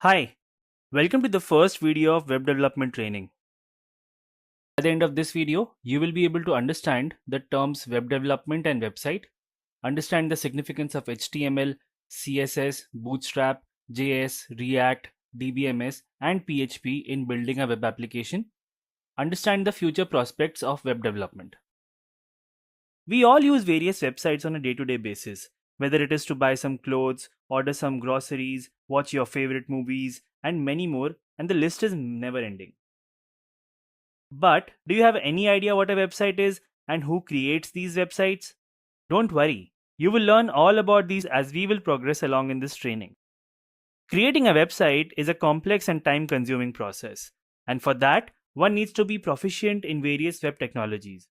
Hi, welcome to the first video of web development training. At the end of this video, you will be able to understand the terms web development and website, understand the significance of HTML, CSS, Bootstrap, JS, React, DBMS, and PHP in building a web application, understand the future prospects of web development. We all use various websites on a day to day basis, whether it is to buy some clothes, order some groceries, watch your favorite movies, and many more, and the list is never ending. But do you have any idea what a website is and who creates these websites? Don't worry, you will learn all about these as we will progress along in this training. Creating a website is a complex and time consuming process, and for that, one needs to be proficient in various web technologies.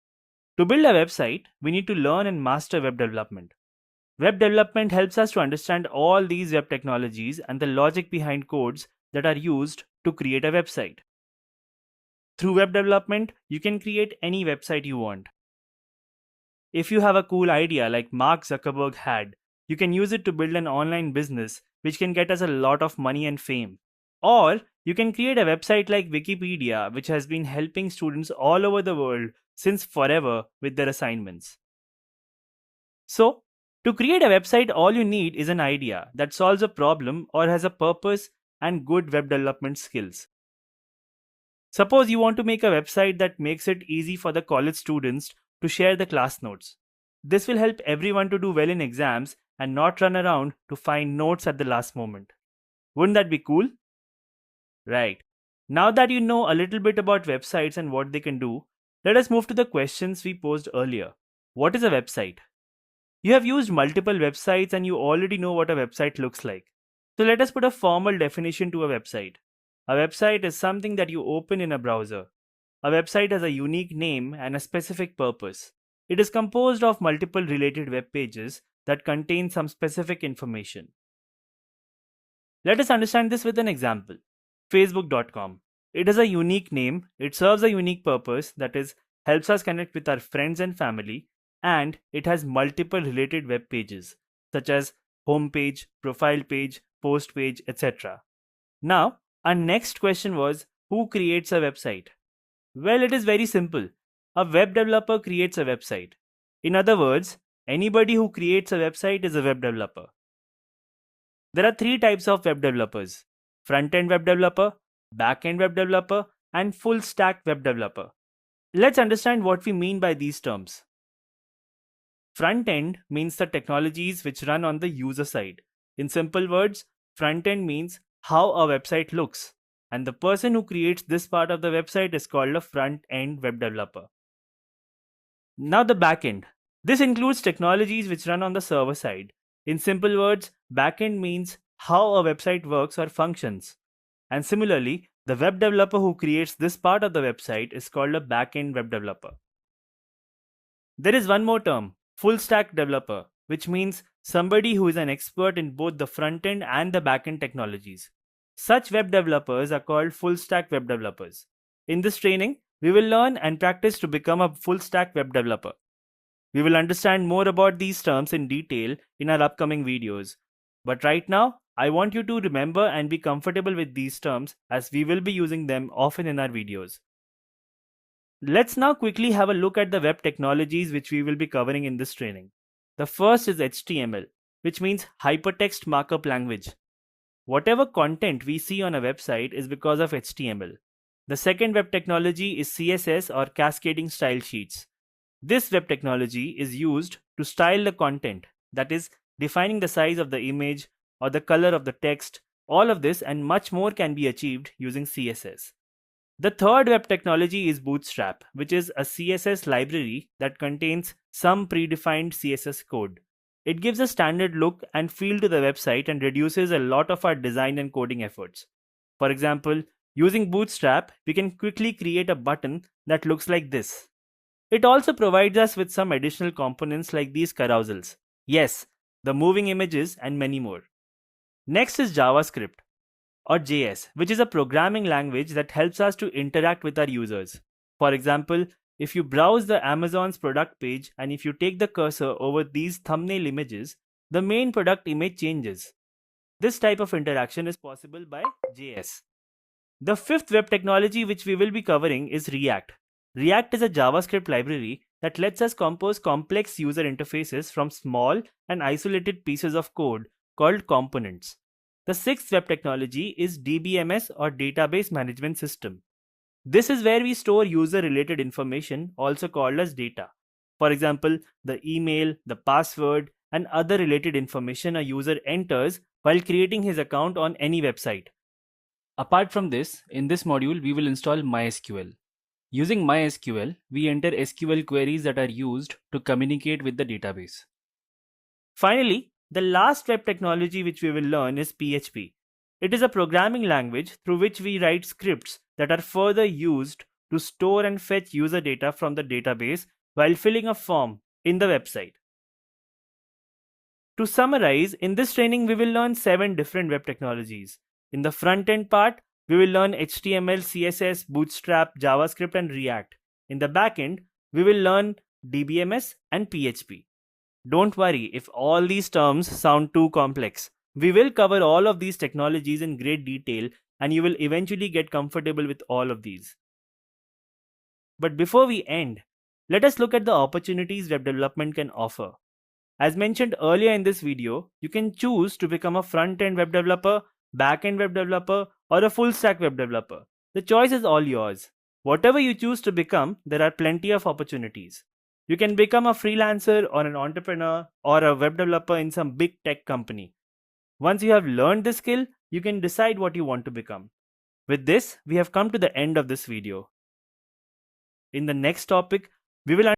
To build a website, we need to learn and master web development. Web development helps us to understand all these web technologies and the logic behind codes that are used to create a website. Through web development, you can create any website you want. If you have a cool idea like Mark Zuckerberg had, you can use it to build an online business which can get us a lot of money and fame. Or you can create a website like Wikipedia, which has been helping students all over the world since forever with their assignments. So, to create a website, all you need is an idea that solves a problem or has a purpose and good web development skills. Suppose you want to make a website that makes it easy for the college students to share the class notes. This will help everyone to do well in exams and not run around to find notes at the last moment. Wouldn't that be cool? Right. Now that you know a little bit about websites and what they can do, let us move to the questions we posed earlier. What is a website? You have used multiple websites and you already know what a website looks like. So let us put a formal definition to a website. A website is something that you open in a browser. A website has a unique name and a specific purpose. It is composed of multiple related web pages that contain some specific information. Let us understand this with an example. Facebook.com. It has a unique name, it serves a unique purpose, that is, helps us connect with our friends and family, and it has multiple related web pages such as homepage, profile page, post page, etc. Now, our next question was, who creates a website? Well, it is very simple. A web developer creates a website. In other words, anybody who creates a website is a web developer. There are three types of web developers: front end web developer, back end web developer, and full stack web developer. Let's understand what we mean by these terms. Front end means the technologies which run on the user side. In simple words, front end means how a website looks, and the person who creates this part of the website is called a front end web developer. Now, the back end. This includes technologies which run on the server side. In simple words, backend means how a website works or functions. And similarly, the web developer who creates this part of the website is called a backend web developer. There is one more term, full stack developer, which means somebody who is an expert in both the front end and the backend technologies. Such web developers are called full stack web developers. In this training, we will learn and practice to become a full stack web developer. We will understand more about these terms in detail in our upcoming videos. But right now, I want you to remember and be comfortable with these terms as we will be using them often in our videos. Let's now quickly have a look at the web technologies which we will be covering in this training. The first is HTML, which means Hypertext Markup Language. Whatever content we see on a website is because of HTML. The second web technology is CSS or Cascading Style Sheets. This web technology is used to style the content, that is, defining the size of the image or the color of the text. All of this and much more can be achieved using CSS. The third web technology is Bootstrap, which is a CSS library that contains some predefined CSS code. It gives a standard look and feel to the website and reduces a lot of our design and coding efforts. For example, using Bootstrap, we can quickly create a button that looks like this. It also provides us with some additional components like these carousels. Yes, the moving images and many more. Next is JavaScript or JS, which is a programming language that helps us to interact with our users. For example, if you browse the Amazon's product page and if you take the cursor over these thumbnail images, the main product image changes. This type of interaction is possible by JS. The fifth web technology which we will be covering is React. React is a JavaScript library that lets us compose complex user interfaces from small and isolated pieces of code called components. The sixth web technology is DBMS or Database Management System. This is where we store user related information, also called as data. For example, the email, the password, and other related information a user enters while creating his account on any website. Apart from this, in this module, we will install MySQL. Using MySQL, we enter SQL queries that are used to communicate with the database. Finally, the last web technology which we will learn is PHP. It is a programming language through which we write scripts that are further used to store and fetch user data from the database while filling a form in the website. To summarize, in this training we will learn 7 different web technologies. In the front end part, we will learn HTML, CSS, Bootstrap, JavaScript and React. In the back end, we will learn DBMS and PHP. Don't worry if all these terms sound too complex. We will cover all of these technologies in great detail and you will eventually get comfortable with all of these. But before we end, let us look at the opportunities web development can offer. As mentioned earlier in this video, you can choose to become a front-end web developer, back-end web developer, or a full-stack web developer. The choice is all yours. Whatever you choose to become, there are plenty of opportunities. You can become a freelancer or an entrepreneur or a web developer in some big tech company. Once you have learned this skill, you can decide what you want to become. With this, we have come to the end of this video. In the next topic, we will